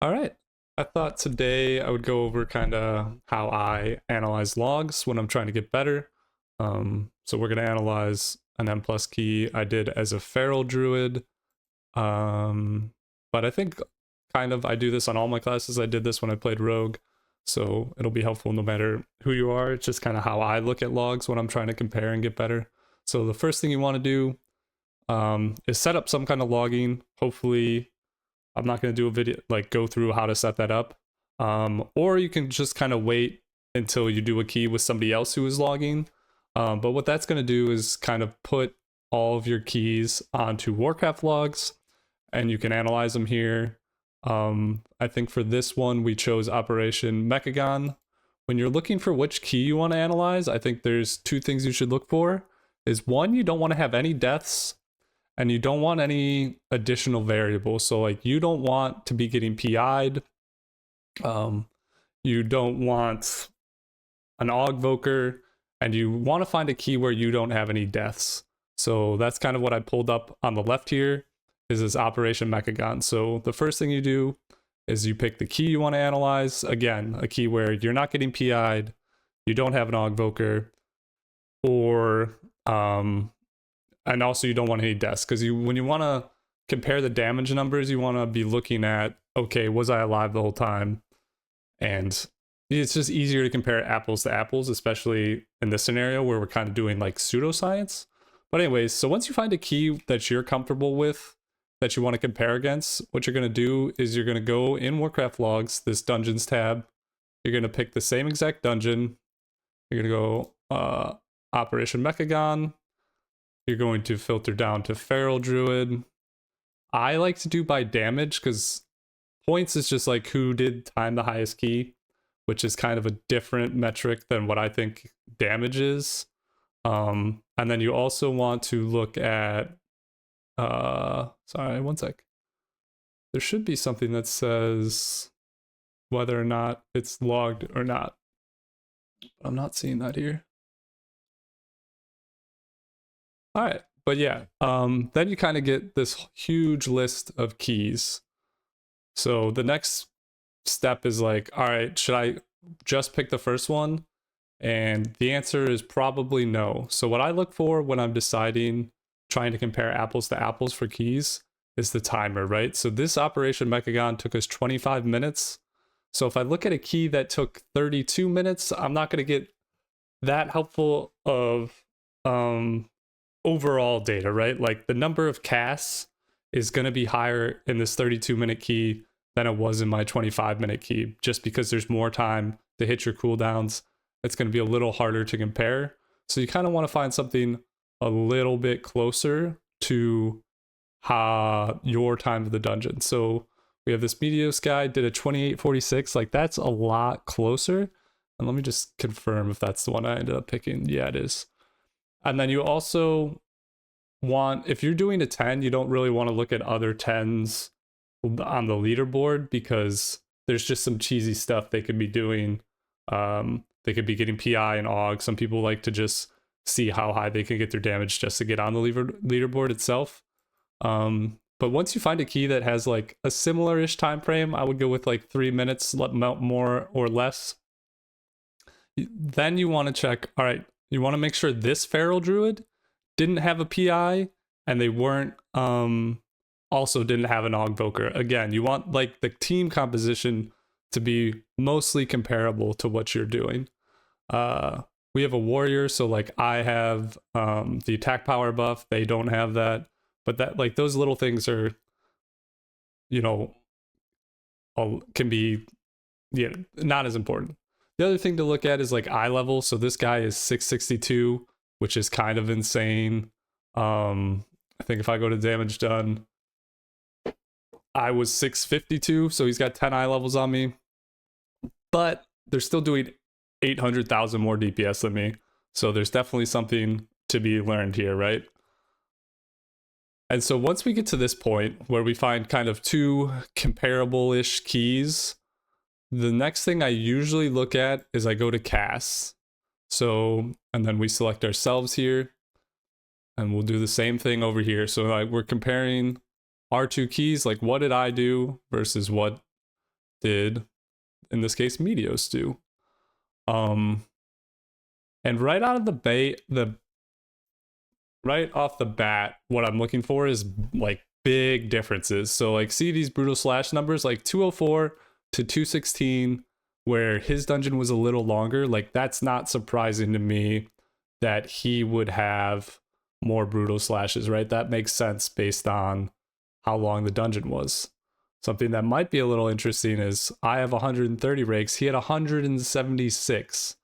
All right. I thought today I would go over kind of how I analyze logs when I'm trying to get better. So we're going to analyze an M plus key I did as a feral druid. Um, but I think kind of I do this on all my classes. I did this when I played rogue. So it'll be helpful no matter who you are. It's just kind of how I look at logs when I'm trying to compare and get better. So the first thing you want to do is set up some kind of logging. Hopefully I'm not going to do a video like go through how to set that up. Or you can just kind of wait until you do a key with somebody else who is logging. But what that's going to do is kind of put all of your keys onto Warcraft logs and you can analyze them here. I think for this one, we chose Operation Mechagon. When you're looking for which key you want to analyze, I think there's two things you should look for. Is one, you don't want to have any deaths and you don't want any additional variables. So like you don't want to be getting PI'd. You don't want an Augvoker, and you want to find a key where you don't have any deaths. So that's kind of what I pulled up on the left here is this Operation Mechagon. So the first thing you do is you pick the key you want to analyze. Again, a key where you're not getting PI'd, you don't have an Augvoker, or and also you don't want any deaths because when you want to compare the damage numbers, you want to be looking at, okay, was I alive the whole time? And it's just easier to compare apples to apples, especially in this scenario where we're kind of doing like pseudoscience. But anyways, so once you find a key that you're comfortable with that you want to compare against, what you're going to do is you're going to go in Warcraft logs, this dungeons tab. You're going to pick the same exact dungeon. You're going to go Operation Mechagon. You're going to filter down to Feral Druid. I like to do by damage because points is just like who did time the highest key, which is kind of a different metric than what I think damage is. And then you also want to look at sorry, one sec. There should be something that says whether or not it's logged or not. I'm not seeing that here. All right, but yeah, then you kind of get this huge list of keys. So the next step is like, all right, should I just pick the first one? And the answer is probably no. So what I look for when I'm deciding, trying to compare apples to apples for keys is the timer, right? So this Operation Mechagon took us 25 minutes. So if I look at a key that took 32 minutes, I'm not going to get that helpful of overall data, right? Like the number of casts is going to be higher in this 32-minute key than it was in my 25-minute key, just because there's more time to hit your cooldowns. It's going to be a little harder to compare. So you kind of want to find something a little bit closer to your time of the dungeon. So we have this Meteos guy did a 2846. Like that's a lot closer. And let me just confirm if that's the one I ended up picking. Yeah, it is. And then you also want, if you're doing a 10, you don't really want to look at other 10s on the leaderboard because there's just some cheesy stuff they could be doing. They could be getting PI and AUG. Some people like to just see how high they can get their damage just to get on the leaderboard itself. But once you find a key that has like a similar-ish time frame, I would go with like 3 minutes, more or less. Then you want to check, all right, you want to make sure this Feral Druid didn't have a PI and they weren't also didn't have an Augvoker. Again, you want like the team composition to be mostly comparable to what you're doing. We have a warrior, so like I have the attack power buff, they don't have that. But that, like, those little things are, you know, can be, yeah, not as important. The other thing to look at is like eye level. So this guy is 662, which is kind of insane. I think if I go to damage done, I was 652, so he's got 10 eye levels on me. But they're still doing 800,000 more DPS than me. So there's definitely something to be learned here, right? And so once we get to this point where we find kind of two comparable-ish keys, the next thing I usually look at is I go to casts. So, and then we select ourselves here, and we'll do the same thing over here. So like we're comparing our two keys, like what did I do versus what did, in this case, Meteos do. And right out of right off the bat, what I'm looking for is like big differences. So like see these brutal slash numbers, like 204 to 216, where his dungeon was a little longer. Like that's not surprising to me that he would have more brutal slashes, right? That makes sense based on how long the dungeon was. Something that might be a little interesting is I have 130 rakes. He had 176.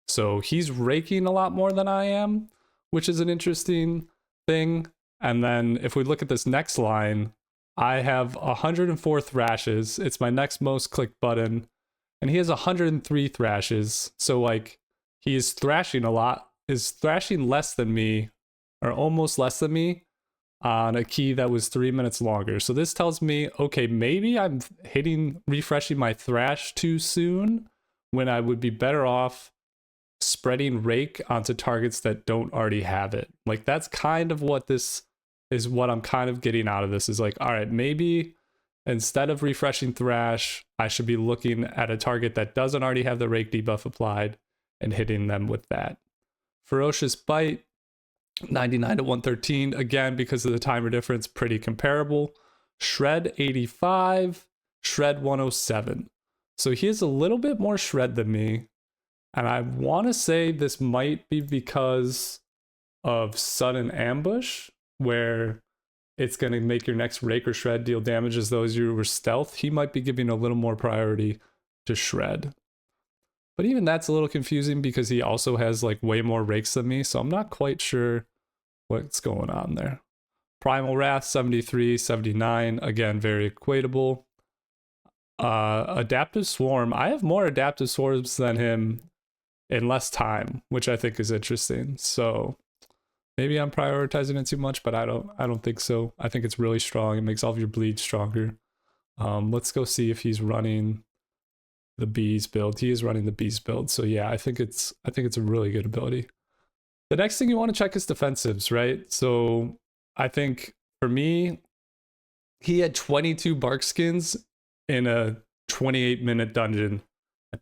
So he's raking a lot more than I am, which is an interesting thing. And then if we look at this next line, I have 104 thrashes. It's my next most clicked button. And he has 103 thrashes. So like he is thrashing a lot, is thrashing less than me, or almost less than me, on a key that was 3 minutes longer. So this tells me, okay, maybe I'm refreshing my thrash too soon, when I would be better off spreading rake onto targets that don't already have it. Like that's kind of what this is, what I'm kind of getting out of this is like, all right, maybe instead of refreshing thrash, I should be looking at a target that doesn't already have the rake debuff applied and hitting them with that. Ferocious Bite, 99 to 113, again because of the timer difference, pretty comparable. Shred 85, Shred 107. So he has a little bit more shred than me, and I want to say this might be because of sudden ambush, where it's going to make your next rake or shred deal damage as though you were stealth. He might be giving a little more priority to shred. But even that's a little confusing because he also has like way more rakes than me, so I'm not quite sure what's going on there. Primal Wrath, 73, 79, again, very equatable. Adaptive Swarm, I have more Adaptive Swarms than him in less time, which I think is interesting. So maybe I'm prioritizing it too much, but I don't think so. I think it's really strong. It makes all of your bleed stronger. Let's go see if he's running the bees build. He is running the bees build. So yeah, I think it's a really good ability. The next thing you want to check is defensives, right? So I think for me, he had 22 bark skins in a 28-minute dungeon.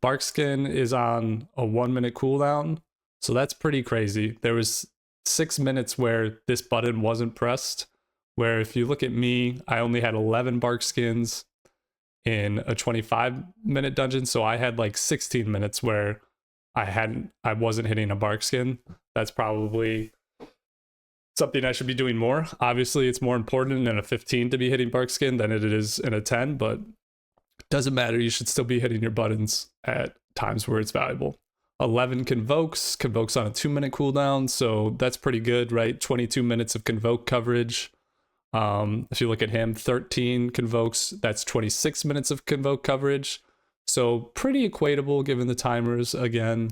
Bark skin is on a 1-minute cooldown, so that's pretty crazy. There was 6 minutes where this button wasn't pressed, where if you look at me, I only had 11 bark skins in a 25-minute dungeon, so I had like 16 minutes where I wasn't hitting a bark skin. That's probably something I should be doing more. Obviously, it's more important in a 15 to be hitting bark skin than it is in a 10, but it doesn't matter. You should still be hitting your buttons at times where it's valuable. 11 convokes on a 2-minute cooldown, so that's pretty good, right? 22 minutes of convoke coverage. If you look at him, 13 convokes, that's 26 minutes of convoke coverage. So pretty equatable given the timers again.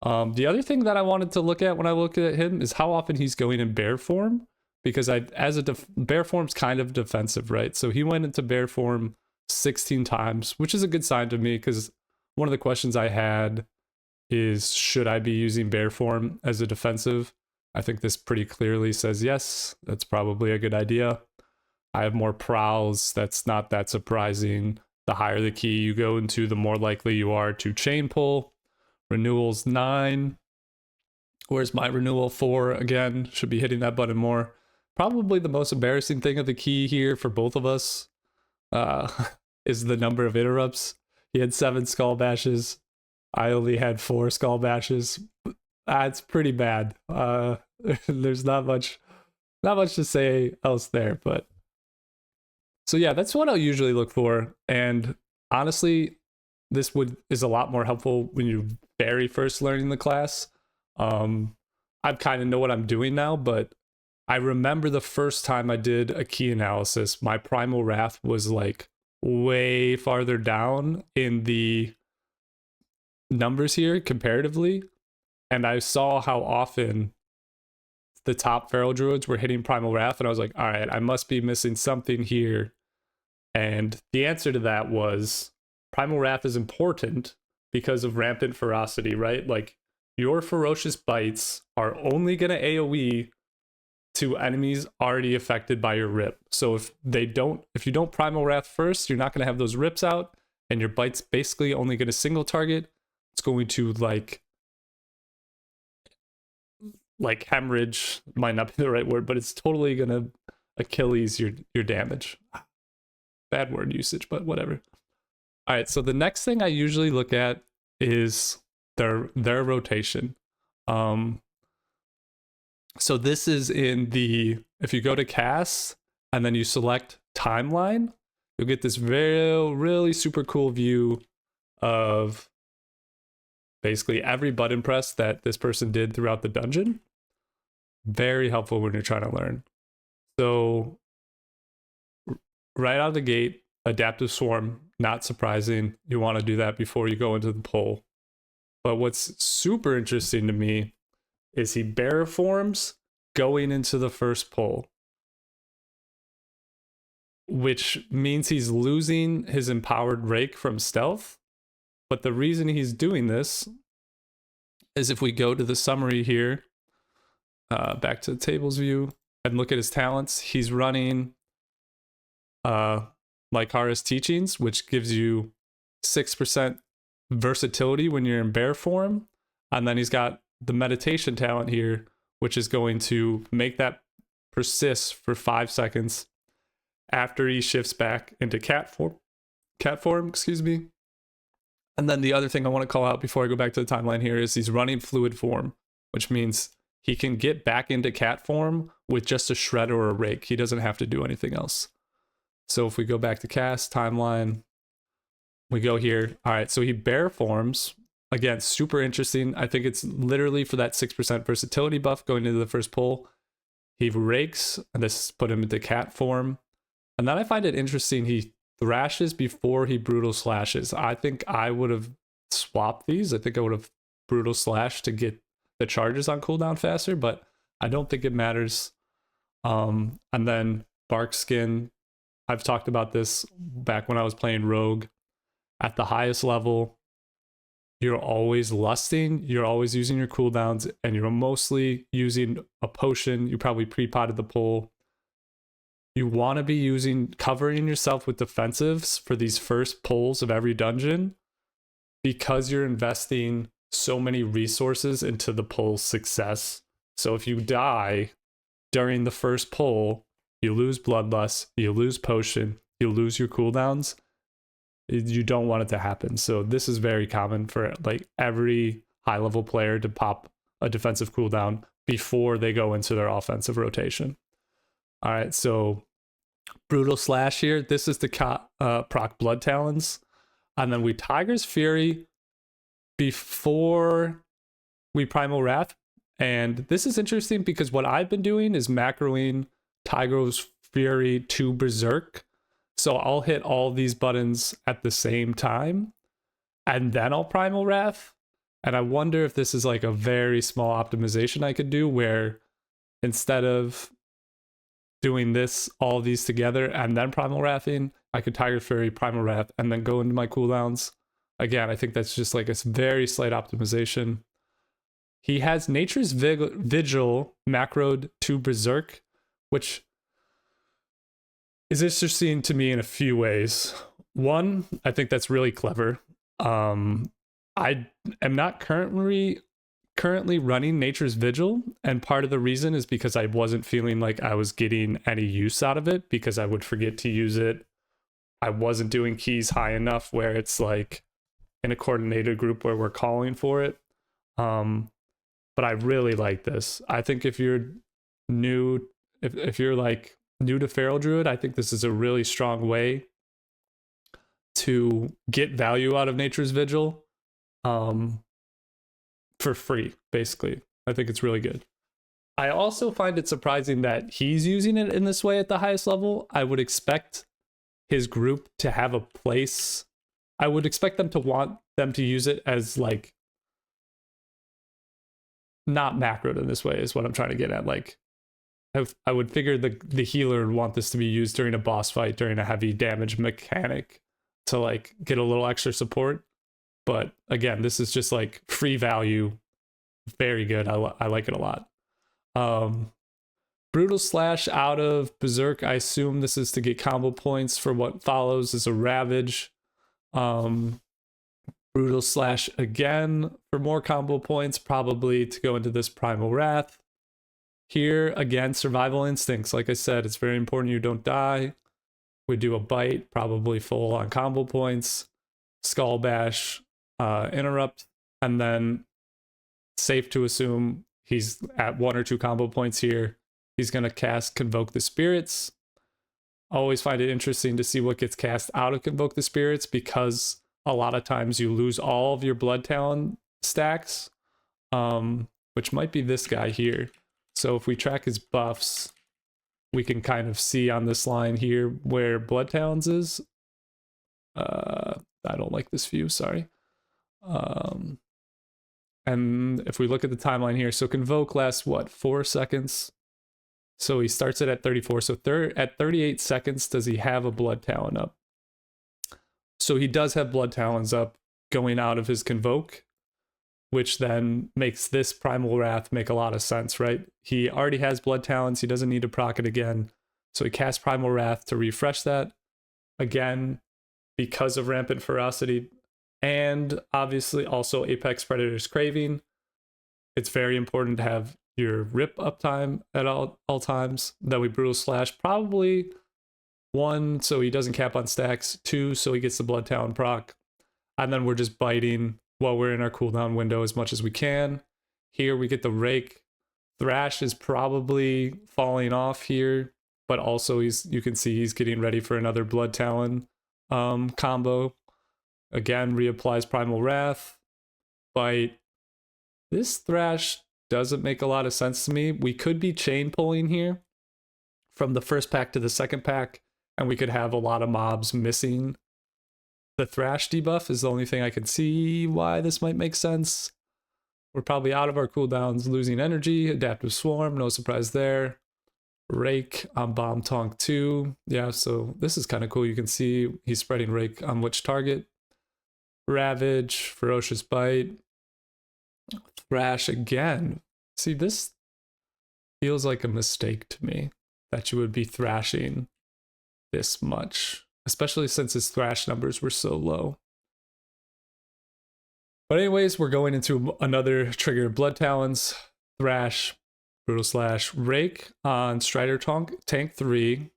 The other thing that I wanted to look at when I look at him is how often he's going in bear form, because bear form's kind of defensive, right? So he went into bear form 16 times, which is a good sign to me, because one of the questions I had is, should I be using bear form as a defensive? I think this pretty clearly says yes, that's probably a good idea. I have more prowls, that's not that surprising. The higher the key you go into, the more likely you are to chain pull. Renewals 9. Where's my renewal 4? Again, should be hitting that button more. Probably the most embarrassing thing of the key here for both of us is the number of interrupts. He had 7 skull bashes. I only had 4 skull bashes. It's pretty bad. There's not much to say else there, but so yeah, that's what I'll usually look for. And honestly, this is a lot more helpful when you're very first learning the class. I kind of know what I'm doing now, but I remember the first time I did a key analysis, my Primal Wrath was like way farther down in the numbers here comparatively, and I saw how often the top feral druids were hitting Primal Wrath, and I was like, all right, I must be missing something here. And the answer to that was Primal Wrath is important because of rampant ferocity, right? Like your ferocious bites are only going to AoE to enemies already affected by your rip. So if you don't Primal Wrath first, you're not going to have those rips out, and your bite's basically only going to single target. It's going to like hemorrhage, might not be the right word, but it's totally going to Achilles your damage. Bad word usage, but whatever. All right, so the next thing I usually look at is their rotation. So this is in the, if you go to cast and then you select timeline, you'll get this really super cool view of basically every button press that this person did throughout the dungeon. Very helpful when you're trying to learn. So right out of the gate, adaptive swarm, not surprising. You want to do that before you go into the pull. But what's super interesting to me is he bearer forms going into the first pull, which means he's losing his empowered rake from stealth. But the reason he's doing this is if we go to the summary here, back to the tables view, and look at his talents, he's running Lycara's Teachings, which gives you 6% versatility when you're in bear form. And then he's got the meditation talent here, which is going to make that persist for 5 seconds after he shifts back into cat form, excuse me. And then the other thing I want to call out before I go back to the timeline here is he's running fluid form, which means he can get back into cat form with just a shred or a rake. He doesn't have to do anything else. So if we go back to cast timeline, we go here. All right, so he bear forms. Again, super interesting. I think it's literally for that 6% versatility buff going into the first pull. He rakes, and this put him into cat form. And then I find it interesting, he thrashes before he brutal slashes. I think I would have swapped these. I think I would have brutal slash to get the charges on cooldown faster, but I don't think it matters. And then bark skin. I've talked about this back when I was playing rogue. At the highest level, you're always lusting, you're always using your cooldowns, and you're mostly using a potion. You probably pre-potted the pull. You want to be covering yourself with defensives for these first pulls of every dungeon, because you're investing so many resources into the pull's success. So if you die during the first pull, you lose bloodlust, you lose potion, you lose your cooldowns. You don't want it to happen. So this is very common for like every high level player to pop a defensive cooldown before they go into their offensive rotation. All right, so brutal slash here. This is the proc blood talons, and then we Tiger's Fury before we primal wrath. And this is interesting because what I've been doing is macroing Tiger's Fury to berserk. So I'll hit all these buttons at the same time, and then I'll primal wrath. And I wonder if this is like a very small optimization I could do, where instead of doing this, all these together, and then primal wrathing, I could Tiger Fury, primal wrath, and then go into my cooldowns. Again, I think that's just like a very slight optimization. He has Nature's Vigil macroed to berserk, which is interesting to me in a few ways. One, I think that's really clever. I am not currently running Nature's Vigil, and part of the reason is because I wasn't feeling like I was getting any use out of it, because I would forget to use it. I wasn't doing keys high enough where it's like in a coordinated group where we're calling for it. But I really like this. I think if you're new, if you're like new to Feral Druid, I think this is a really strong way to get value out of Nature's Vigil for free, basically. I think it's really good. I also find it surprising that he's using it in this way at the highest level. I would expect his group to have a place. I would expect them to want them to use it as like not macroed in this way is what I'm trying to get at. Like I would figure the healer would want this to be used during a boss fight, during a heavy damage mechanic, to like get a little extra support. But again, this is just like free value. Very good. I like it a lot. Brutal Slash out of Berserk. I assume this is to get combo points for what follows is a Ravage. Brutal Slash again for more combo points, probably to go into this Primal Wrath. Here, again, Survival Instincts. Like I said, it's very important you don't die. We do a Bite, probably full on combo points. Skull Bash, Interrupt, and then safe to assume he's at 1 or 2 combo points here. He's going to cast Convoke the Spirits. Always find it interesting to see what gets cast out of Convoke the Spirits, because a lot of times you lose all of your Blood Talon stacks, which might be this guy here. So if we track his buffs, we can kind of see on this line here where Blood Talons is. I don't like this view, sorry. And if we look at the timeline here, so Convoke lasts what, 4 seconds? So he starts it at 34. So at 38 seconds, does he have a Blood Talon up? So he does have Blood Talons up going out of his Convoke, which then makes this Primal Wrath make a lot of sense, right? He already has Blood Talons. He doesn't need to proc it again. So he casts Primal Wrath to refresh that. Again, because of Rampant Ferocity and obviously also Apex Predator's Craving, it's very important to have your rip uptime at all times. Then we Brutal Slash, probably 1, so he doesn't cap on stacks, 2, so he gets the Blood Talon proc, and then we're just biting while we're in our cooldown window as much as we can. Here we get the Rake. Thrash is probably falling off here, but also you can see he's getting ready for another Blood Talon combo. Again, reapplies Primal Wrath, Bite. This Thrash doesn't make a lot of sense to me. We could be chain pulling here from the first pack to the second pack, and we could have a lot of mobs missing the Thrash debuff is the only thing I can see why this might make sense. We're probably out of our cooldowns, losing energy, Adaptive Swarm, no surprise there. Rake on Bomb Tonk 2. Yeah, so this is kind of cool. You can see he's spreading Rake on which target. Ravage, Ferocious Bite. Thrash again. See, this feels like a mistake to me that you would be thrashing this much, especially since his thrash numbers were so low. But anyways, we're going into another trigger. Blood Talons, Thrash, Brutal Slash, Rake on Strider Tank 3,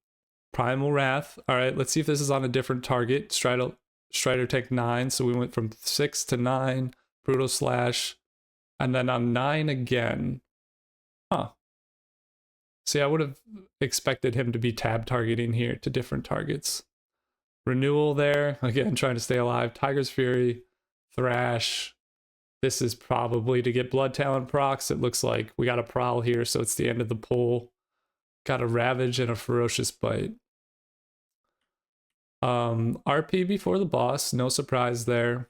Primal Wrath. All right, let's see if this is on a different target. Strider Tank 9, so we went from 6 to 9, Brutal Slash, and then on 9 again. Huh. See, I would have expected him to be tab targeting here to different targets. Renewal there, again, trying to stay alive. Tiger's Fury, Thrash. This is probably to get Blood Talon procs. It looks like we got a Prowl here, so it's the end of the pull. Got a Ravage and a Ferocious Bite. RP before the boss, no surprise there.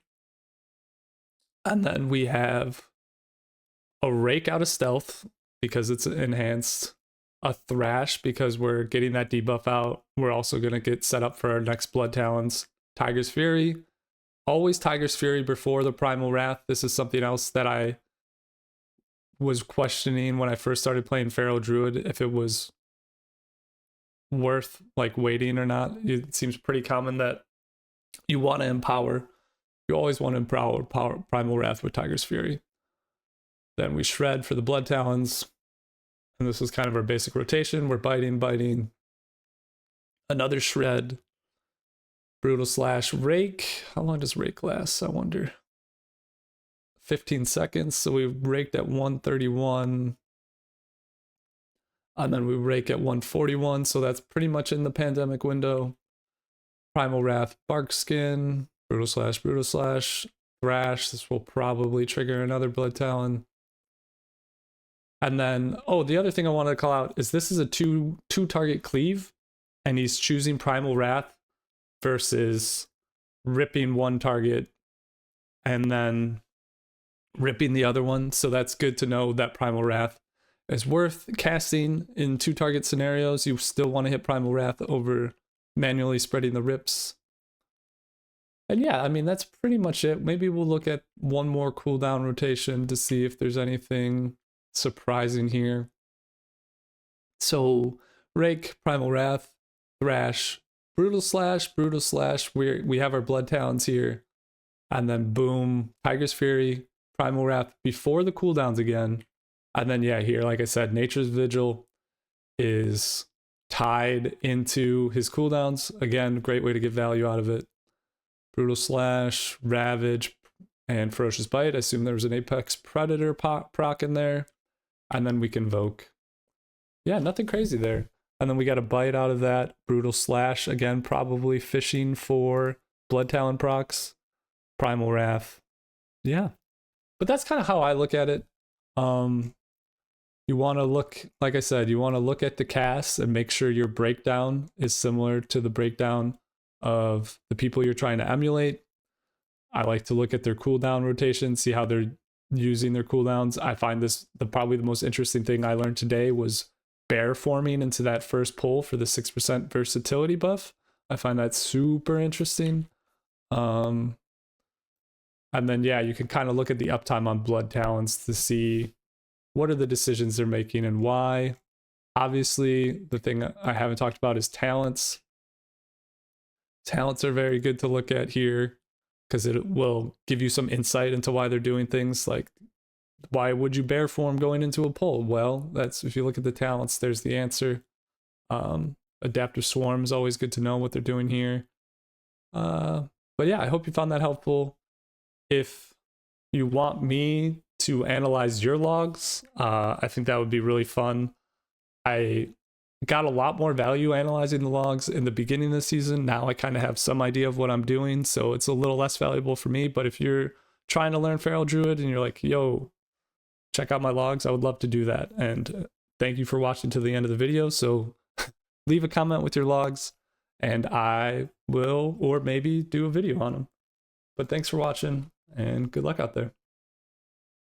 And then we have a Rake out of stealth because it's enhanced. A Thrash because we're getting that debuff out. We're also going to get set up for our next Blood Talons. Tiger's Fury. Always Tiger's Fury before the Primal Wrath. This is something else that I was questioning when I first started playing Pharaoh Druid, if it was worth like waiting or not. It seems pretty common that you want to empower. You always want to empower Primal Wrath with Tiger's Fury. Then we shred for the Blood Talons. And this is kind of our basic rotation. We're biting. Another shred. Brutal Slash, Rake. How long does Rake last? I wonder. 15 seconds. So we raked at 131. And then we rake at 141. So that's pretty much in the pandemic window. Primal Wrath, Barkskin. Brutal Slash, Thrash. This will probably trigger another Blood Talon. And then, oh, the other thing I wanted to call out is this is a two target cleave, and he's choosing Primal Wrath versus ripping one target and then ripping the other one. So that's good to know that Primal Wrath is worth casting in 2 target scenarios. You still want to hit Primal Wrath over manually spreading the rips. And yeah, I mean, that's pretty much it. Maybe we'll look at one more cooldown rotation to see if there's anything surprising here. So Rake, Primal Wrath, Thrash, Brutal Slash, we have our Blood Talons here. And then boom, Tiger's Fury, Primal Wrath before the cooldowns again. And then yeah, here, like I said, Nature's Vigil is tied into his cooldowns. Again, great way to get value out of it. Brutal Slash, Ravage, and Ferocious Bite. I assume there was an Apex Predator proc in there. And then we can Invoke. Yeah, nothing crazy there. And then we got a Bite out of that. Brutal Slash, again, probably fishing for Blood Talon procs. Primal Wrath. Yeah. But that's kind of how I look at it. You want to look, like I said, you want to look at the casts and make sure your breakdown is similar to the breakdown of the people you're trying to emulate. I like to look at their cooldown rotation, see how they're using their cooldowns. I find this probably the most interesting thing I learned today was bear forming into that first pull for the 6% versatility buff. I find that super interesting. And then yeah, you can kind of look at the uptime on Blood Talons to see what are the decisions they're making and why. Obviously, the thing I haven't talked about is talents. Talents are very good to look at here because it will give you some insight into why they're doing things. Like, why would you bear form going into a pull? Well, that's, if you look at the talents, there's the answer. Adaptive Swarm is always good to know what they're doing here. But yeah, I hope you found that helpful. If you want me to analyze your logs, I think that would be really fun. I got a lot more value analyzing the logs in the beginning of the season. Now I kind of have some idea of what I'm doing, so it's a little less valuable for me. But if you're trying to learn Feral Druid and you're like, yo, check out my logs, I would love to do that. And thank you for watching to the end of the video. So leave a comment with your logs and I will, or maybe do a video on them. But thanks for watching and good luck out there.